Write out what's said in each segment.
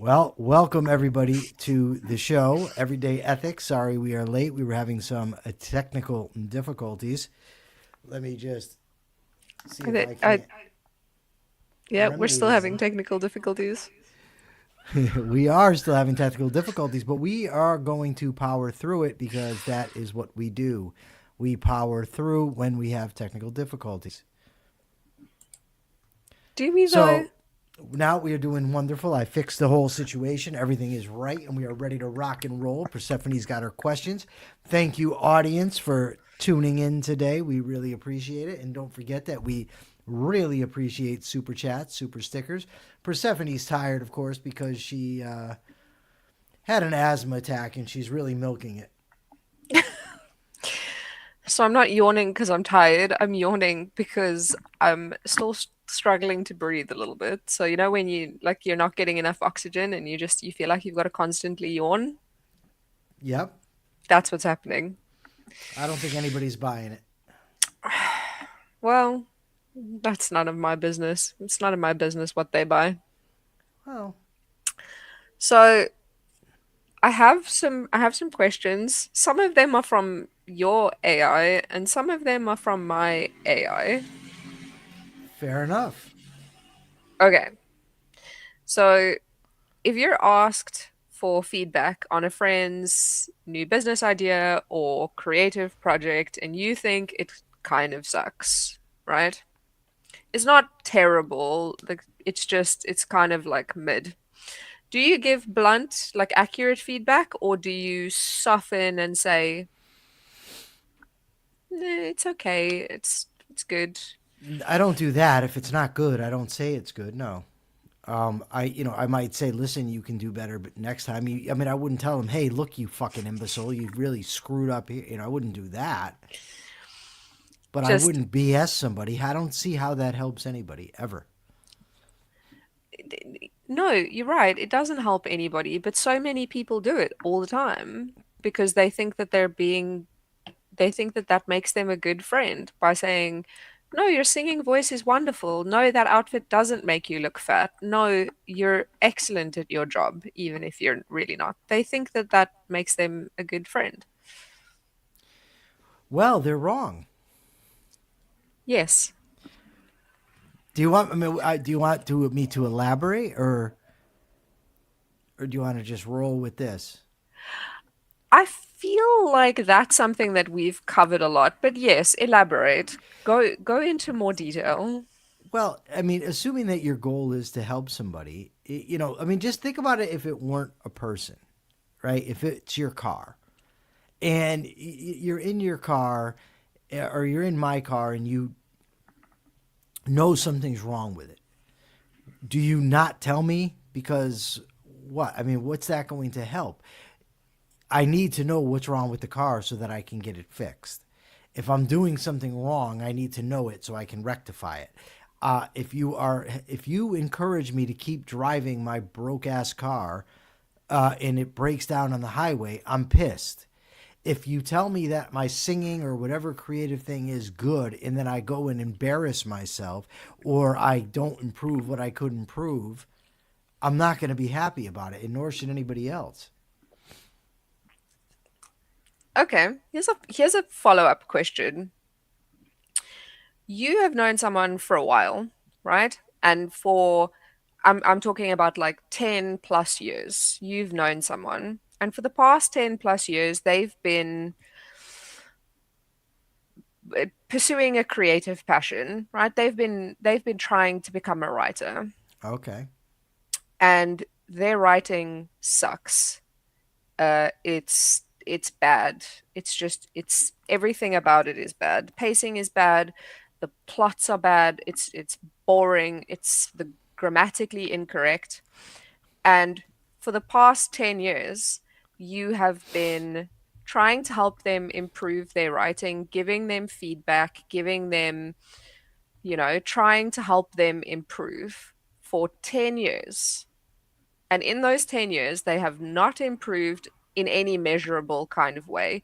Well, welcome everybody to the show, Everyday Ethics. Sorry we are late. We were having some technical difficulties. Let me just see I if think I I can't Yeah, we're remedy still having them. technical difficulties. We are still having technical difficulties, but we are going to power through it because that is what we do. We power through when we have technical difficulties. Do we though? So now we are doing wonderful. I fixed the whole situation. Everything is right, and we are ready to rock and roll. Persephone's got her questions. Thank you, audience, for tuning in today. We really appreciate it. And don't forget that we really appreciate super chats, super stickers. Persephone's tired, of course, because she had an asthma attack and she's really milking it. So I'm not yawning because I'm tired. I'm yawning because I'm still struggling to breathe a little bit. So you know when you're not getting enough oxygen and you feel like you've got to constantly yawn? Yep. That's what's happening. I don't think anybody's buying it. Well, that's none of my business. It's none of my business what they buy. Well, So I have some questions. Some of them are from your AI and some of them are from my AI. fair enough. Okay. So if you're asked for feedback on a friend's new business idea or creative project and you think it kind of sucks, right? It's not terrible, like it's kind of like mid. Do you give blunt, like accurate feedback, or do you soften and say, it's okay, it's good. I don't do that. If it's not good, I don't say it's good. No. I might say, listen, you can do better, but next time I wouldn't tell him, hey, look, you fucking imbecile, you really screwed up here. I wouldn't do that, but I Just wouldn't BS somebody. I don't see how that helps anybody ever. no, you're right. It doesn't help anybody, but so many people do it all the time because they think that that makes them a good friend by saying, "No, your singing voice is wonderful. No, that outfit doesn't make you look fat. No, you're excellent at your job, even if you're really not." They think that that makes them a good friend. Well, they're wrong. Yes. Do you want? Do you want me to elaborate, or do you want to just roll with this? I feel like that's something that we've covered a lot, but yes, elaborate. Go into more detail. Well, assuming that your goal is to help somebody, just think about it. If it weren't a person, right? If it's your car, and you're in your car, or you're in my car, and you know something's wrong with it, do you not tell me? Because what? What's that going to help? I need to know what's wrong with the car so that I can get it fixed. If I'm doing something wrong, I need to know it so I can rectify it. If you encourage me to keep driving my broke ass car, and it breaks down on the highway, I'm pissed. If you tell me that my singing or whatever creative thing is good, and then I go and embarrass myself, or I don't improve what I could improve, I'm not going to be happy about it, and nor should anybody else. Okay, here's a follow-up question. You have known someone for a while, right? And for I'm talking about like 10 plus years. You've known someone, and for the past 10 plus years, they've been pursuing a creative passion, right? They've been trying to become a writer, Okay. and their writing sucks. It's bad. It's everything about it is bad. The pacing is bad. The plots are bad. It's boring. It's the grammatically incorrect. And for the past 10 years, you have been trying to help them improve their writing, giving them feedback, giving them, trying to help them improve for 10 years. And in those 10 years, they have not improved in any measurable kind of way,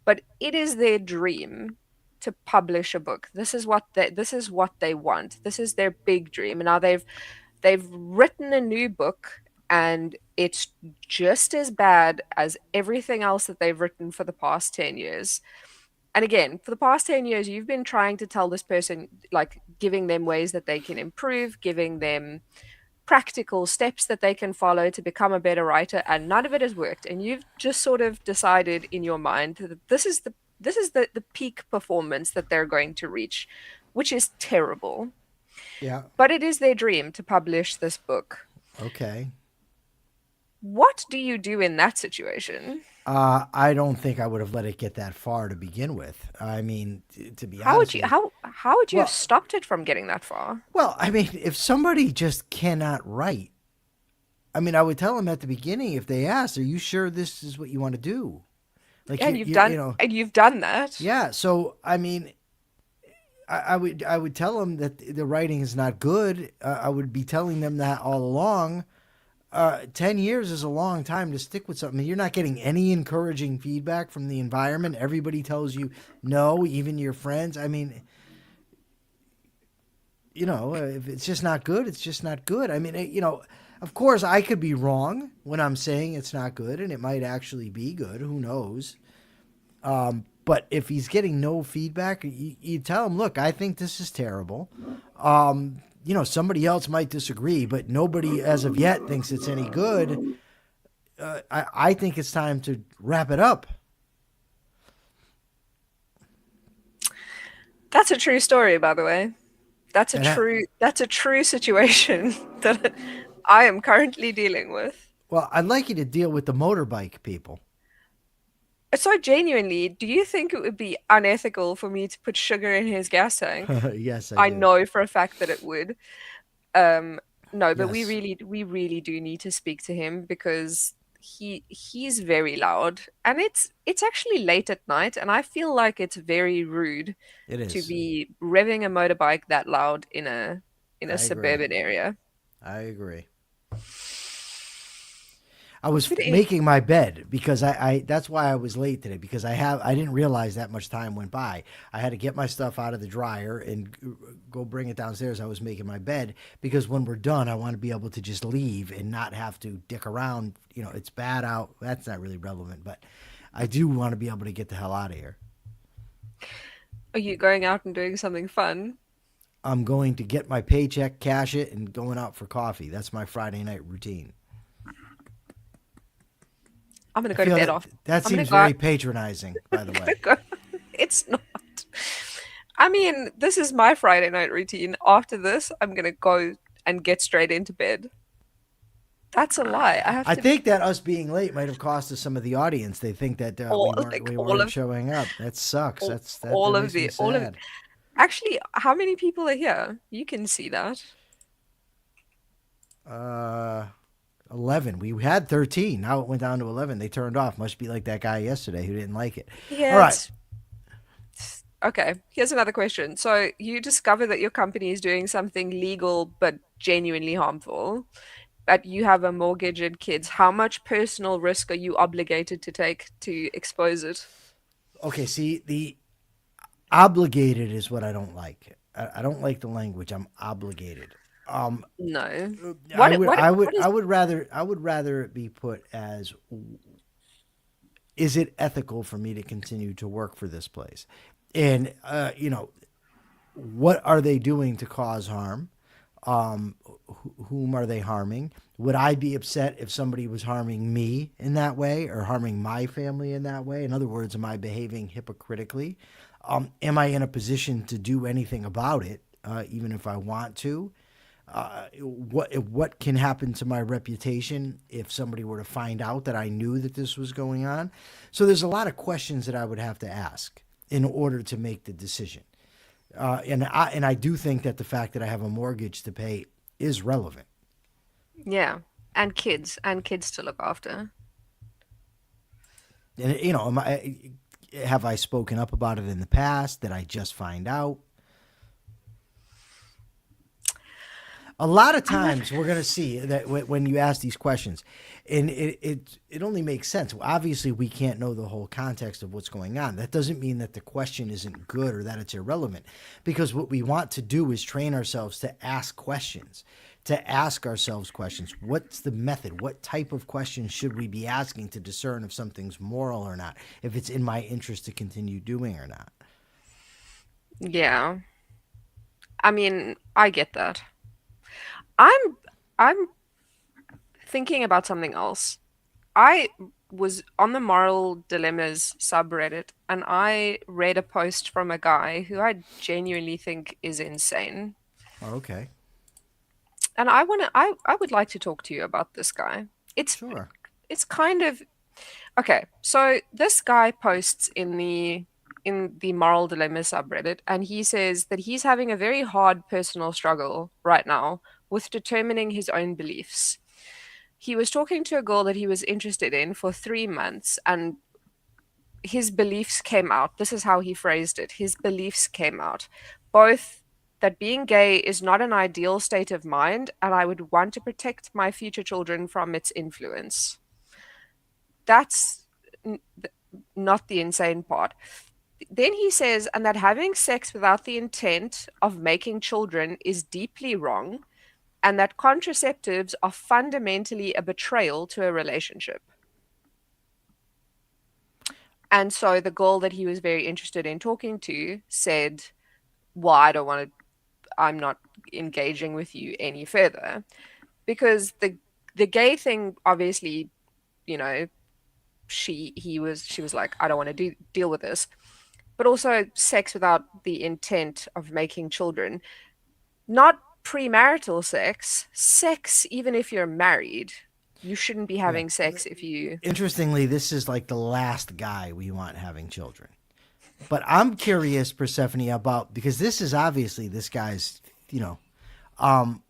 but it is their dream to publish a book. This is what they want. This is their big dream. And now they've written a new book and it's just as bad as everything else that they've written for the past 10 years. And again, for the past 10 years, you've been trying to tell this person, like giving them ways that they can improve, giving them practical steps that they can follow to become a better writer, and none of it has worked. And you've just sort of decided in your mind that this is the peak performance that they're going to reach, which is terrible. Yeah. But it is their dream to publish this book. Okay. What do you do in that situation? I don't think I would have let it get that far to begin with. I mean, to be How honest would you with you, how would you have well, stopped it from getting that far? I mean, if somebody just cannot write, I mean, I would tell them at the beginning if they asked, "Are you sure this is what you want to do?" Like And you've done that. yeah. So I mean, I would tell them that the writing is not good. I would be telling them that all along. 10 years is a long time to stick with something. You're not getting any encouraging feedback from the environment. Everybody tells you no, even your friends. I mean, if it's just not good, it's just not good. I mean, of course, I could be wrong when I'm saying it's not good, and it might actually be good. Who knows? But if he's getting no feedback, you tell him, look, I think this is terrible. Somebody else might disagree, but nobody as of yet thinks it's any good. I think it's time to wrap it up. That's a true story, by the way. That's a And I, true situation that I am currently dealing with. well, I'd like you to deal with the motorbike people. So genuinely, do you think it would be unethical for me to put sugar in his gas tank? Yes, I I do. know for a fact that it would. No, but we Yes, really do need to speak to him because he's very loud, and it's actually late at night, and I feel like it's very rude it to is. be revving a motorbike that loud in a I agree. suburban area. I agree. I was But making my bed because I that's why I was late today because I didn't realize that much time went by. I had to get my stuff out of the dryer and go bring it downstairs. I was making my bed because when we're done, I want to be able to just leave and not have to dick around. It's bad out. That's not really relevant, but I do want to be able to get the hell out of here. are you going out and doing something fun? I'm going to get my paycheck, cash it, and going out for coffee. That's my Friday night routine. I'm gonna I go to feel bed that off. that I'm gonna seems go out. very patronizing, by the I'm gonna way. go. It's not. I mean, this is my Friday night routine. After this, I'm gonna go and get straight into bed. That's a lie. I have I to think that us being late might have cost us some of the audience. They think that we all weren't like we weren't showing up. That sucks. That all of makes me the all of sad. actually, how many people are here? You can see that. Uh, 11. We had 13. Now it went down to 11. They turned off. Must be like that guy yesterday who didn't like it. All Yeah, right. it's okay. Here's another question. So you discover that your company is doing something legal but genuinely harmful, but you have a mortgage and kids. How much personal risk are you obligated to take to expose it? Okay. See, the obligated is what I don't like. I don't like the language. I'm obligated. Um, No. I What would what I would what is I would rather it be put as, is it ethical for me to continue to work for this place? And what are they doing to cause harm? Whom are they harming? Would I be upset if somebody was harming me in that way or harming my family in that way? In other words, am I behaving hypocritically? Am I in a position to do anything about it, even if I want to? What can happen to my reputation if somebody were to find out that I knew that this was going on? So there's a lot of questions that I would have to ask in order to make the decision. And I do think that the fact that I have a mortgage to pay is relevant. Yeah, and kids to look after. And have I spoken up about it in the past? Did I just find out? A lot of I'm not times we're going to see that when you ask these questions, and it only makes sense. Obviously, we can't know the whole context of what's going on. That doesn't mean that the question isn't good or that it's irrelevant, because what we want to do is train ourselves to ask questions, to ask ourselves questions. What's the method? What type of questions should we be asking to discern if something's moral or not? If it's in my interest to continue doing or not? Yeah. I mean, I get that. I'm I'm thinking about something else. I was on the moral dilemmas subreddit and I read a post from a guy who I genuinely think is insane. Oh, okay. And I would like to talk to you about this guy. It's Sure. it's kind of okay. So this guy posts in the moral dilemma subreddit and he says that he's having a very hard personal struggle right now with determining his own beliefs. He was talking to a girl that he was interested in for 3 months and his beliefs came out. This is how he phrased it. His beliefs came out. Both that being gay is not an ideal state of mind, and I would want to protect my future children from its influence. That's not the insane part. Then he says, and that having sex without the intent of making children is deeply wrong, and that contraceptives are fundamentally a betrayal to a relationship. And so the girl that he was very interested in talking to said, well, I don't want to, I'm not engaging with you any further. Because the gay thing, obviously, you know, she was like, I don't want to deal with this. But also sex without the intent of making children. Not premarital sex, sex even if you're married. You shouldn't be Yeah. having sex if you. Interestingly, this is like the last guy we want having children. But I'm curious, Persephone, about because this is obviously this guy's, you know, um,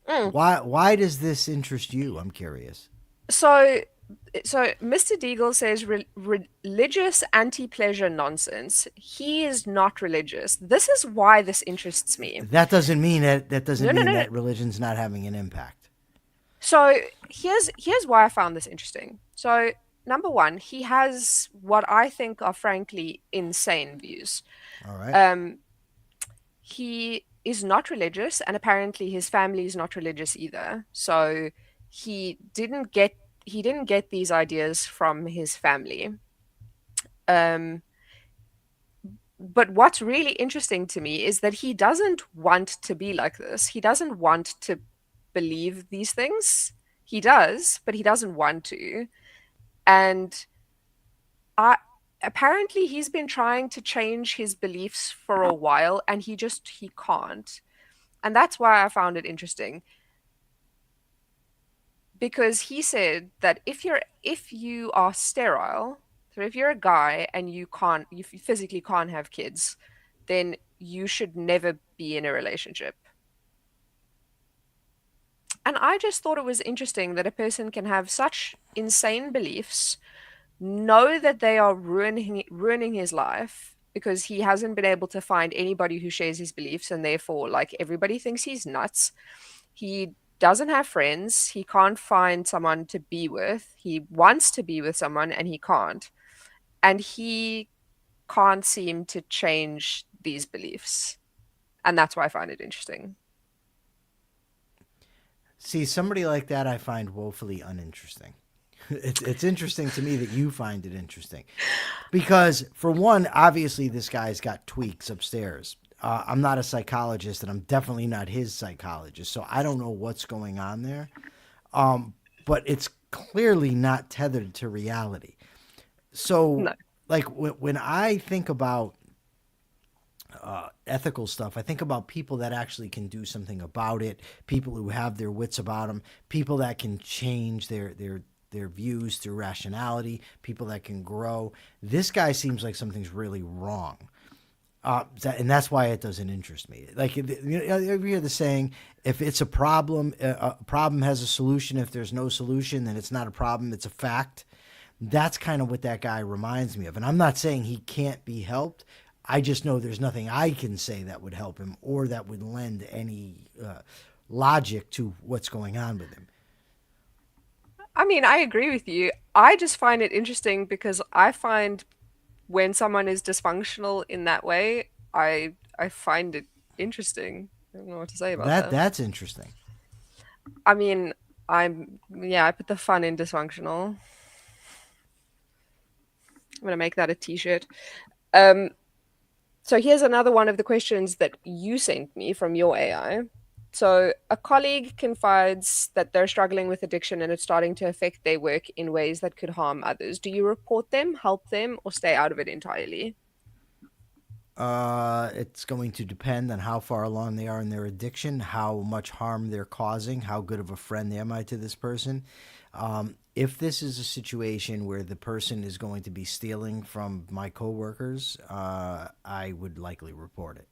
Mm. why does this interest you? I'm curious. So, so Mr. Deagle says religious anti-pleasure nonsense. He is not religious. This is why this interests me. That doesn't No, no, mean no, no. that religion's not having an impact. So here's why I found this interesting. So number one, he has what I think are frankly insane views. All right. Um, he is not religious, and apparently his family is not religious either. So he didn't get he didn't get these ideas from his family. Um, but what's really interesting to me is that he doesn't want to be like this. He doesn't want to believe these things. He does, but he doesn't want to. And I apparently he's been trying to change his beliefs for a while and he can't. And that's why I found it interesting because he said that if you are sterile, so if you're a guy and you physically can't have kids, then you should never be in a relationship. And I just thought it was interesting that a person can have such insane beliefs, know that they are ruining his life because he hasn't been able to find anybody who shares his beliefs, and therefore, like everybody thinks he's nuts. He doesn't have friends. He can't find someone to be with. He wants to be with someone and he can't. And he can't seem to change these beliefs. And that's why I find it interesting. See, somebody like that I find woefully uninteresting. It's interesting to me that you find it interesting because, for one, obviously this guy's got tweaks upstairs. I'm not a psychologist, and I'm definitely not his psychologist, so I don't know what's going on there. But it's clearly not tethered to reality. So, No. like when I think about ethical stuff, I think about people that actually can do something about it, people who have their wits about them, people that can change their views through rationality, people that can grow. This guy seems like something's really wrong. And that's why it doesn't interest me. Like, you know, you hear the saying, if it's a problem has a solution. If there's no solution, then it's not a problem, it's a fact. That's kind of what that guy reminds me of. And I'm not saying he can't be helped. I just know there's nothing I can say that would help him or that would lend any logic to what's going on with him. I mean, I agree with you. I just find it interesting because I find when someone is dysfunctional in that way, I find it interesting. I don't know what to say about that. That's interesting. I mean, I put the fun in dysfunctional. I'm gonna make that a t-shirt. Um, so here's another one of the questions that you sent me from your AI. So a colleague confides that they're struggling with addiction and it's starting to affect their work in ways that could harm others. Do you report them, help them, or stay out of it entirely? It's going to depend on how far along they are in their addiction, how much harm they're causing, how good of a friend am I to this person. If this is a situation where the person is going to be stealing from my coworkers, I would likely report it.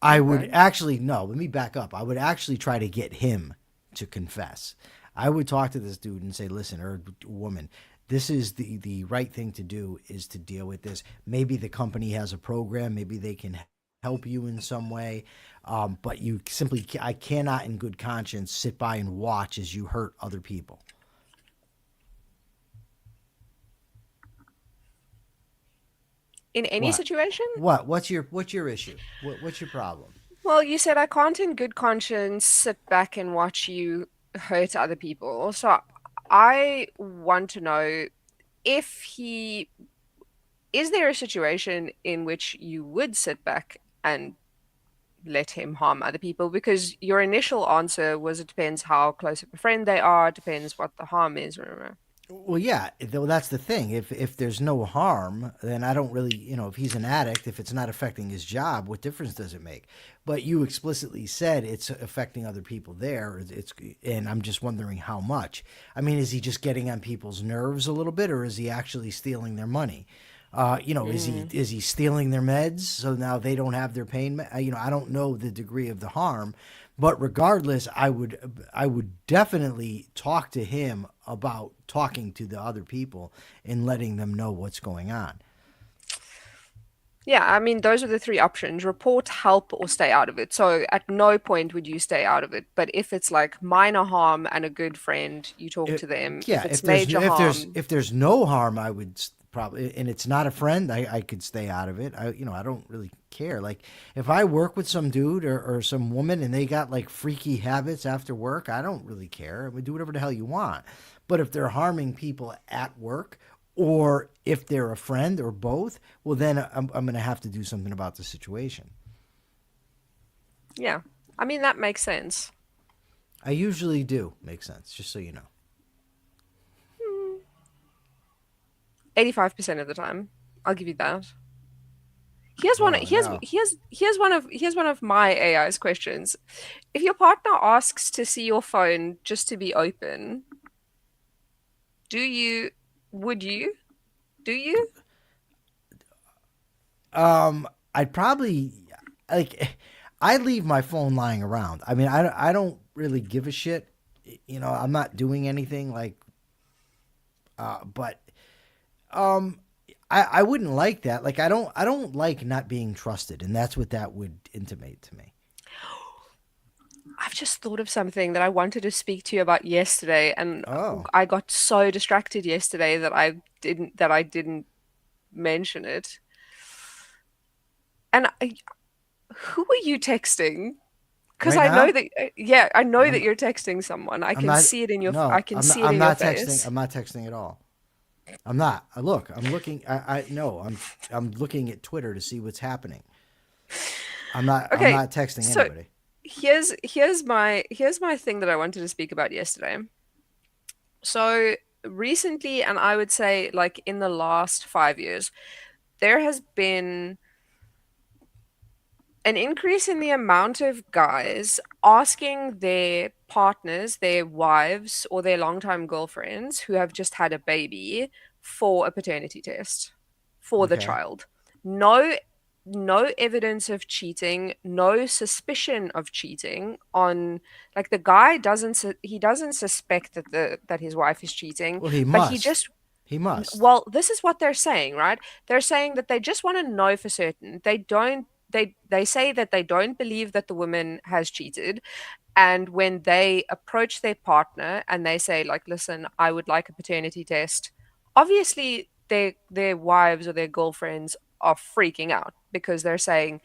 I would Okay. actually, no, let me back up. I would actually try to get him to confess. I would talk to this dude and say, listen, or woman, this is the right thing to do is to deal with this. Maybe the company has a program, maybe they can help you in some way. But you simply, I cannot in good conscience sit by and watch as you hurt other people. In any What? situation? What? What's your issue? What's your problem? Well, you said I can't in good conscience sit back and watch you hurt other people. So I want to know if he is there a situation in which you would sit back and let him harm other people? Because your initial answer was it depends how close of a friend they are, it depends what the harm is. Well, yeah, though that's the thing. If there's no harm, then I don't really, if he's an addict, if it's not affecting his job, what difference does it make? But you explicitly said it's affecting other people there. And I'm just wondering how much. I mean, is he just getting on people's nerves a little bit, or is he actually stealing their money? Is he Mm. is he stealing their meds so now they don't have their pain? I don't know the degree of the harm, but regardless, I would definitely talk to him about talking to the other people and letting them know what's going on. Yeah, I mean, those are the three options: report, help, or stay out of it. So at no point would you stay out of it. But if it's like minor harm and a good friend, you talk It, to them. If yeah, it's major harm, if there's no harm, I would probably, and it's not a friend, I could stay out of it. I don't really care. Like if I work with some dude or some woman and they got like freaky habits after work, I don't really care. I would do whatever the hell you want. But if they're harming people at work or if they're a friend or both, well then I'm going to have to do something about the situation. yeah. I mean, that makes sense. I usually do make sense, just so you know. 85% of the time. I'll give you that. Here's one Oh no. here's one of my AI's questions. If your partner asks to see your phone just to be open, do you would you? Do you? I'd probably like I leave my phone lying around. I mean, I don't really give a shit. I'm not doing anything like but um I wouldn't like that. Like I don't like not being trusted, and that's what that would intimate to me. I've just thought of something that I wanted to speak to you about yesterday, and Oh. I got so distracted yesterday that I didn't mention it. And who are you texting? Because Right I know now? that yeah, I know that I'm you're texting someone. I'm not I no, can I'm not see it I'm in your not texting. face. I'm not texting at all. I'm not. Look, I'm looking I no, I'm looking at Twitter to see what's happening. I'm Okay, not texting so anybody. here's my thing that I wanted to speak about yesterday. So recently, and I would say like in the last 5 years, there has been an increase in the amount of guys asking their partners, their wives, or their longtime girlfriends who have just had a baby for a paternity test for the Okay. child. No, no evidence of cheating, no suspicion of cheating on like the guy he doesn't suspect that his wife is cheating, Well, he but he must. just He must. well, this is what they're saying, right? They're saying that they just want to know for certain. They say that they don't believe that the woman has cheated. And when they approach their partner and they say, like, listen, I would like a paternity test, obviously their wives or their girlfriends are freaking out because they're saying,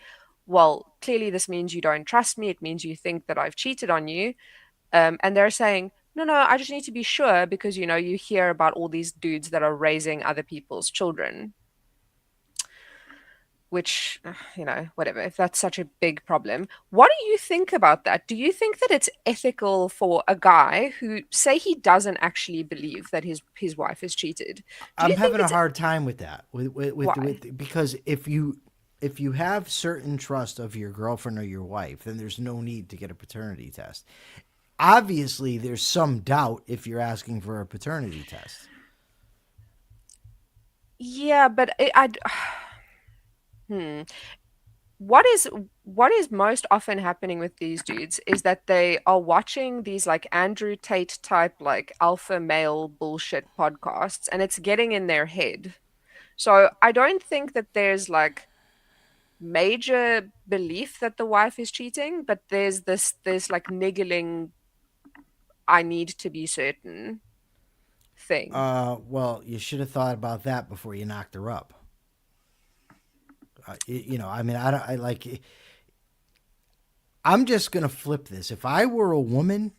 well, clearly this means you don't trust me. It means you think that I've cheated on you. And they're saying, no, no, I just need to be sure because, you hear about all these dudes that are raising other people's children, which, whatever, if that's such a big problem. What do you think about that? Do you think that it's ethical for a guy who, say he doesn't actually believe that his wife is cheated? Do you I'm think having a it's hard time with that, why? because if you have certain trust of your girlfriend or your wife, then there's no need to get a paternity test. Obviously, there's some doubt if you're asking for a paternity test. Yeah, but hmm. What is most often happening with these dudes is that they are watching these like Andrew Tate type like alpha male bullshit podcasts and it's getting in their head. So I don't think that there's like major belief that the wife is cheating, but there's like niggling I need to be certain thing. Well, you should have thought about that before you knocked her up. I mean, I don't. I like. I'm just gonna flip this. If I were a woman,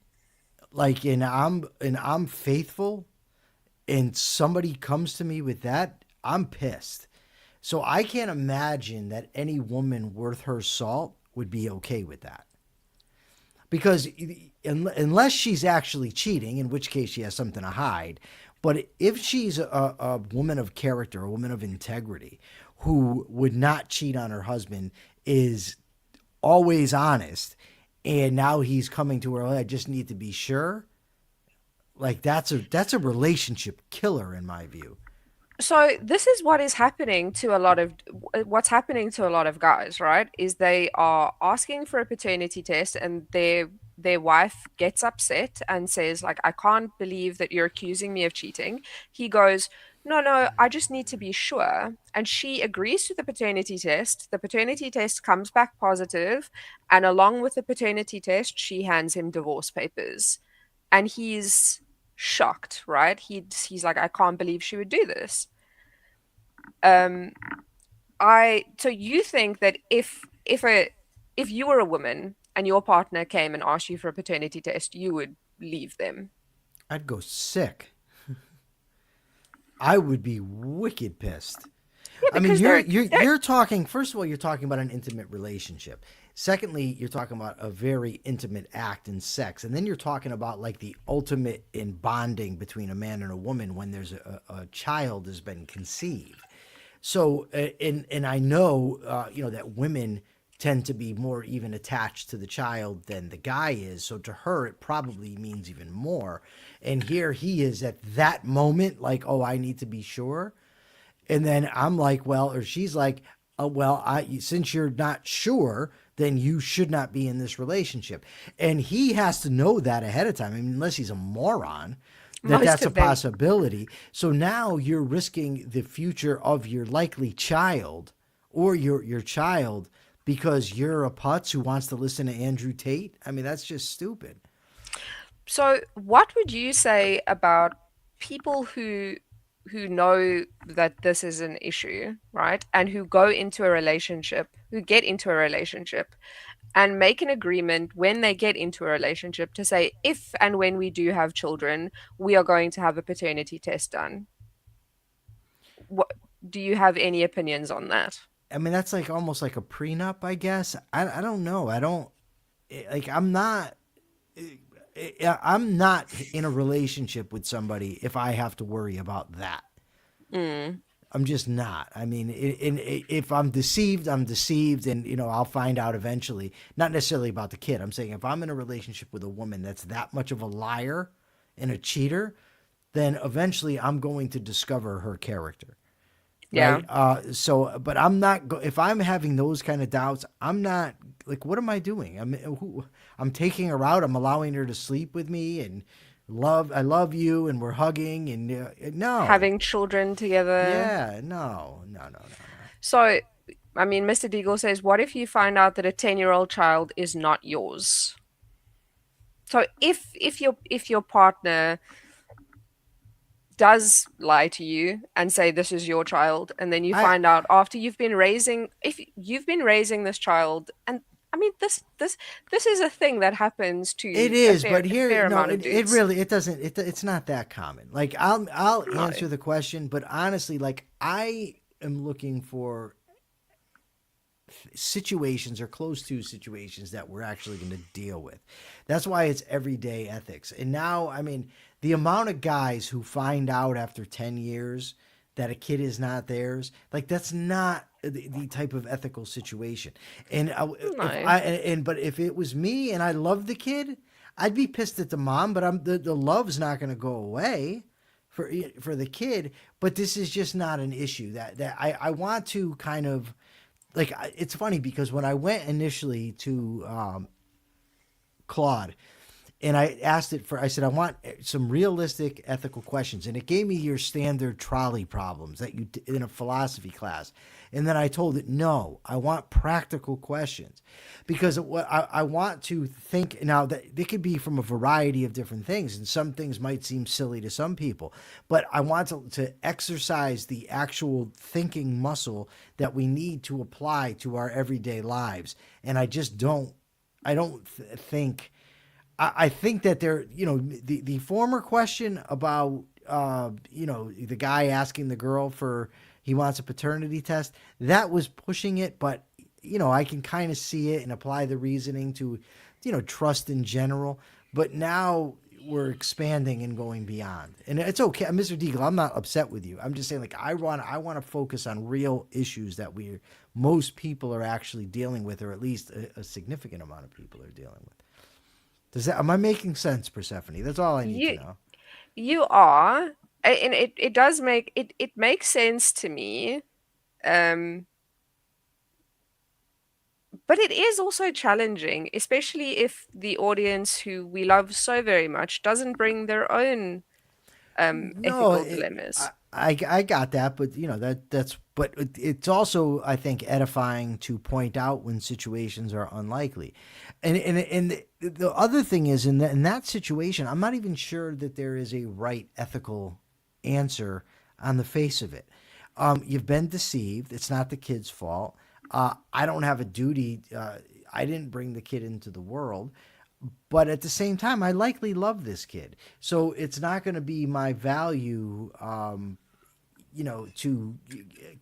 like, and I'm faithful, and somebody comes to me with that, I'm pissed. So I can't imagine that any woman worth her salt would be okay with that. Because unless she's actually cheating, in which case she has something to hide. But if she's a woman of character, a woman of integrity, who would not cheat on her husband, is always honest, and now he's coming to her, "Oh, I just need to be sure." Like that's a relationship killer in my view. So this is what's happening to a lot of guys, right? Is they are asking for a paternity test and their wife gets upset and says like I can't believe that you're accusing me of cheating. He goes, "No, no, I just need to be sure." And she agrees to the paternity test. The paternity test comes back positive, and along with the paternity test, she hands him divorce papers. And he's shocked, right? He's like, I can't believe she would do this. Um, so you think that if you were a woman and your partner came and asked you for a paternity test, you would leave them? I'd go sick. I would be wicked pissed. Yeah, I mean, because you're they're you're they're you're talking. First of all, you're talking about an intimate relationship. Secondly, you're talking about a very intimate act in sex, and then you're talking about like the ultimate in bonding between a man and a woman when there's a child has been conceived. So, and I know, that women tend to be more even attached to the child than the guy is. So to her, it probably means even more. And here he is at that moment, like, oh, I need to be sure. And then I'm like, well, or she's like, oh, well, since you're not sure, then you should not be in this relationship. And he has to know that ahead of time. I mean, unless he's a moron, that most that's a of them. possibility. So now you're risking the future of your likely child or your child because you're a putz who wants to listen to Andrew Tate. I mean, that's just stupid. So what would you say about people who know that this is an issue, right? And who go into a relationship, who get into a relationship and make an agreement when they get into a relationship to say, if and when we do have children, we are going to have a paternity test done. What do you have any opinions on that? I mean, that's like almost like a prenup, I guess. I don't know. I don't like. I'm not in a relationship with somebody if I have to worry about that. Mm, I'm just not. I mean, if I'm deceived, I'm deceived, and I'll find out eventually. Not necessarily about the kid. I'm saying if I'm in a relationship with a woman that's that much of a liar and a cheater, then eventually I'm going to discover her character, yeah. right? But I'm not. If I'm having those kind of doubts, I'm not. Like, what am I doing? I'm taking her out. I'm allowing her to sleep with me and love. I love you, and we're hugging, and no. Having children together. Yeah, no, no, no, no, no. So, I mean, Mr. Deagle says, what if you find out that a 10-year-old child is not yours? So if your partner does lie to you and say this is your child, and then you I find out after you've been raising, if you've been raising this child, and I mean, this is a thing that happens It to is, but a here, fair no, amount of it dudes. really, it doesn't, it's not that common. Like, I'll No. answer the question, but honestly, like, I am looking for situations or close to situations that we're actually going to deal with. That's why it's everyday ethics. And now, I mean, the amount of guys who find out after 10 years that a kid is not theirs, like that's not the type of ethical situation. And if No. I and but if it was me and I loved the kid, I'd be pissed at the mom, but the love's not going to go away for the kid. But this is just not an issue that I want to kind of like. It's funny because when I went initially to Claude and I asked it for, I said, I want some realistic ethical questions. And it gave me your standard trolley problems that you in a philosophy class. And then I told it, no, I want practical questions because what I want to think now that they could be from a variety of different things. And some things might seem silly to some people, but I want to exercise the actual thinking muscle that we need to apply to our everyday lives. And I don't think, I think that there, the former question about, the guy asking the girl for, he wants a paternity test, that was pushing it, but, I can kind of see it and apply the reasoning to, trust in general. But now we're expanding and going beyond. And it's okay. Mr. Deagle, I'm not upset with you. I'm just saying, like, I want to focus on real issues that most people are actually dealing with, or at least a significant amount of people are dealing with. Am I making sense, Persephone? That's all I need to You know. you are, and it does make it makes sense to me. Um, but it is also challenging, especially if the audience who we love so very much doesn't bring their own No, ethical dilemmas. I got that, but but it's also, I think, edifying to point out when situations are unlikely, and the other thing is in that situation, I'm not even sure that there is a right ethical answer on the face of it. You've been deceived. It's not the kid's fault. I don't have a duty. I didn't bring the kid into the world. But at the same time, I likely love this kid. So it's not going to be my value, to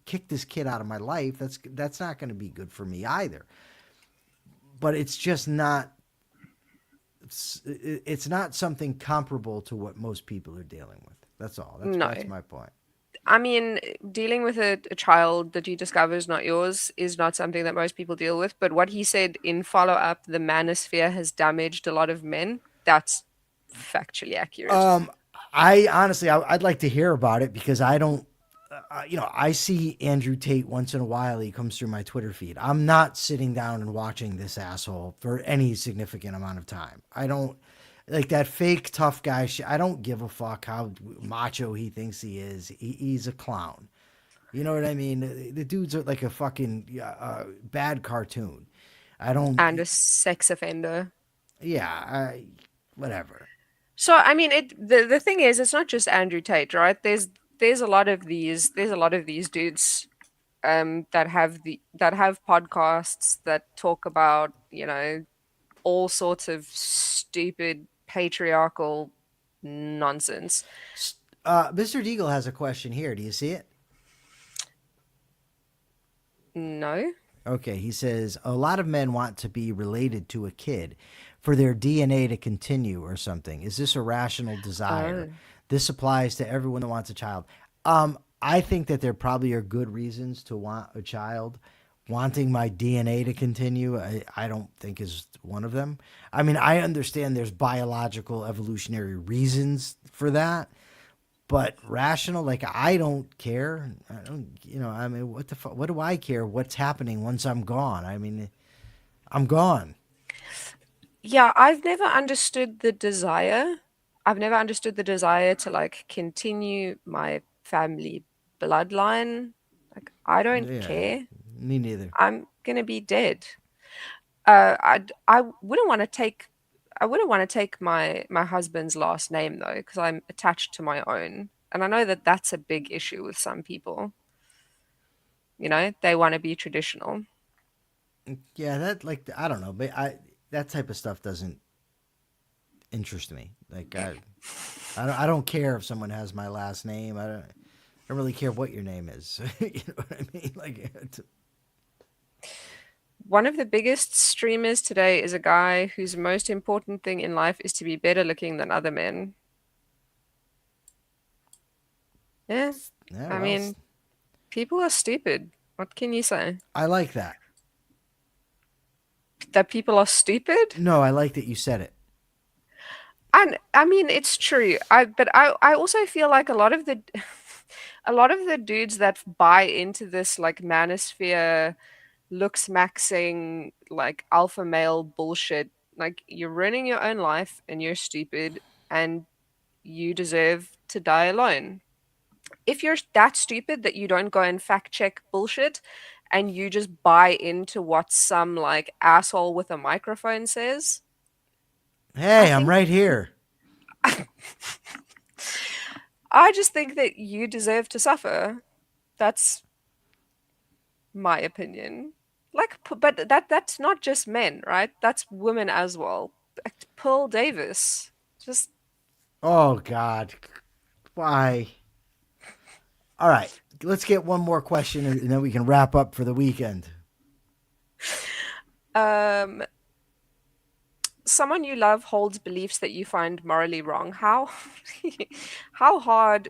kick this kid out of my life. That's not going to be good for me either. But it's just not. It's not something comparable to what most people are dealing with. That's all. No. That's my point. I mean, dealing with a child that you discover is not yours is not something that most people deal with. But what he said in follow up, the manosphere has damaged a lot of men, that's factually accurate. Um, I honestly, I'd like to hear about it because I don't. I see Andrew Tate once in a while. He comes through my Twitter feed. I'm not sitting down and watching this asshole for any significant amount of time. I don't like that fake tough guy shit. I don't give a fuck how macho he thinks he is. He's a clown. You know what I mean? The dude's like a fucking bad cartoon. I don't. And a sex offender. Yeah, whatever. So I mean the thing is it's not just Andrew Tate, right? There's a lot of these dudes that have podcasts that talk about, all sorts of stupid patriarchal nonsense. Mr. Deagle has a question here. Do you see it? No? Okay, he says a lot of men want to be related to a kid for their DNA to continue or something. Is this a rational desire? Oh. This applies to everyone that wants a child. I think that there probably are good reasons to want a child. Wanting my DNA to continue, I don't think is one of them. I mean, I understand there's biological evolutionary reasons for that, but rational, like I don't care. I don't, I mean, what the fuck? What do I care? What's happening once I'm gone? I mean, I'm gone. Yeah, I've never understood the desire. I've never understood the desire to like continue my family bloodline. Like, I don't Yeah, care. me neither. I'm gonna be dead. I wouldn't want to take my husband's last name though, because I'm attached to my own, and I know that that's a big issue with some people. They want to be traditional. Yeah, that like I don't know, but I that type of stuff doesn't interest me. Like I don't care if someone has my last name. I don't really care what your name is. You know what I mean? Like One of the biggest streamers today is a guy whose most important thing in life is to be better looking than other men. Yeah, yeah, I well, mean, people are stupid. What can you say? I like that. That people are stupid? No, I like that you said it. And I mean, it's true. I also feel like a lot of the a lot of the dudes that buy into this like manosphere looks maxing like alpha male bullshit, like you're ruining your own life and you're stupid and you deserve to die alone. If you're that stupid that you don't go and fact check bullshit and you just buy into what some like asshole with a microphone says, I Hey, I'm think right here. I just think that you deserve to suffer. That's my opinion. Like, but that's not just men, right? That's women as well. Like, Pearl Davis, just Oh God, why? All right, let's get one more question, and then we can wrap up for the weekend. um, someone you love holds beliefs that you find morally wrong. How how hard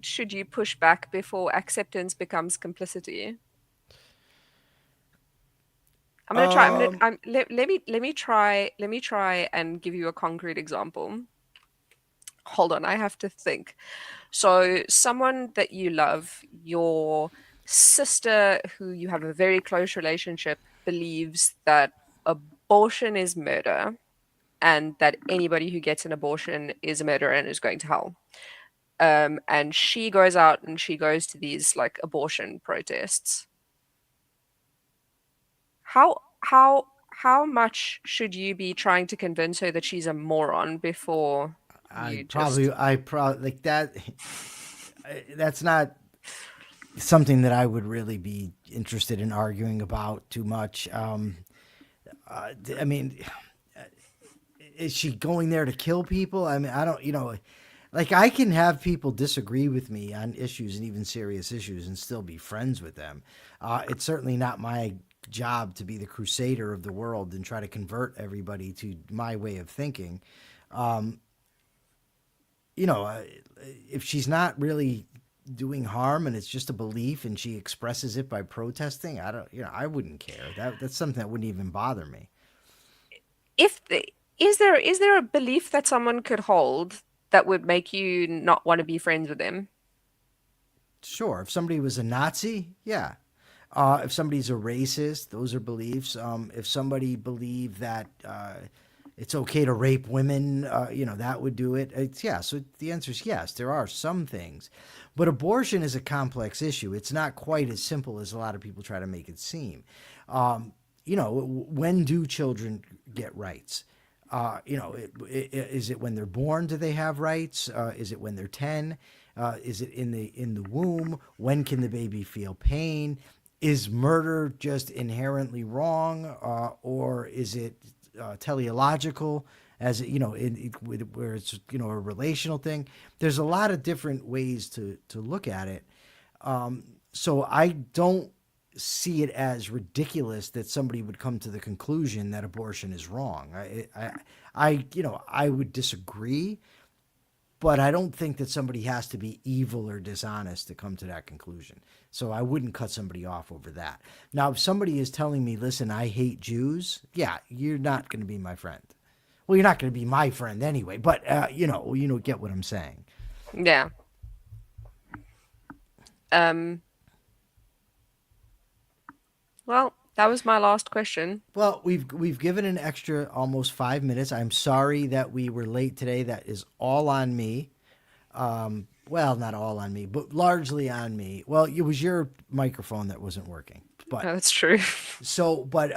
should you push back before acceptance becomes complicity? I'm gonna try. Um, Let me try and give you a concrete example. Hold on, I have to think. So, someone that you love, your sister who you have a very close relationship, believes that abortion is murder and that anybody who gets an abortion is a murderer and is going to hell. And she goes out and she goes to these like abortion protests. How much should you be trying to convince her that she's a moron before you just I probably like that. That's not something that I would really be interested in arguing about too much. I mean, is she going there to kill people? I mean, I don't, like I can have people disagree with me on issues and even serious issues and still be friends with them. It's certainly not my job to be the crusader of the world and try to convert everybody to my way of thinking. Um, you know, uh, if she's not really doing harm and it's just a belief and she expresses it by protesting, I don't, I wouldn't care. That's something that wouldn't even bother me. if the, is there a belief that someone could hold that would make you not want to be friends with them? Sure, if somebody was a Nazi, yeah. If somebody's a racist, those are beliefs. If somebody believed that it's okay to rape women, that would do it. Yeah, so the answer is yes. There are some things, but abortion is a complex issue. It's not quite as simple as a lot of people try to make it seem. When do children get rights? Is it when they're born? Do they have rights? Is it when they're 10? Is it in the womb? When can the baby feel pain? Is murder just inherently wrong, or is it teleological? As where it's a relational thing. There's a lot of different ways to look at it. So I don't see it as ridiculous that somebody would come to the conclusion that abortion is wrong. I would disagree, but I don't think that somebody has to be evil or dishonest to come to that conclusion. So I wouldn't cut somebody off over that. Now, if somebody is telling me, listen, I hate Jews, yeah, you're not going to be my friend. Well, you're not going to be my friend anyway, but get what I'm saying. Yeah. Um, well, that was my last question. Well, we've given an extra almost 5 minutes. I'm sorry that we were late today. That is all on me. Well, not all on me, but largely on me. Well, it was your microphone that wasn't working. But Oh, that's true. so I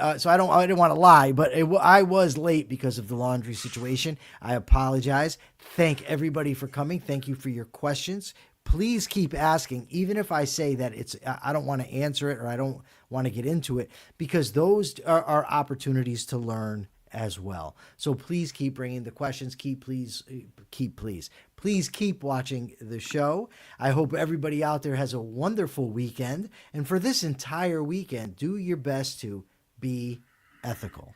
didn't want to lie, but I was late because of the laundry situation. I apologize. Thank everybody for coming. Thank you for your questions. please keep asking, even if I say that I don't want to answer it or I don't want to get into it, because those are opportunities to learn as well. So please keep bringing the questions. Please keep watching the show. I hope everybody out there has a wonderful weekend. And for this entire weekend, do your best to be ethical.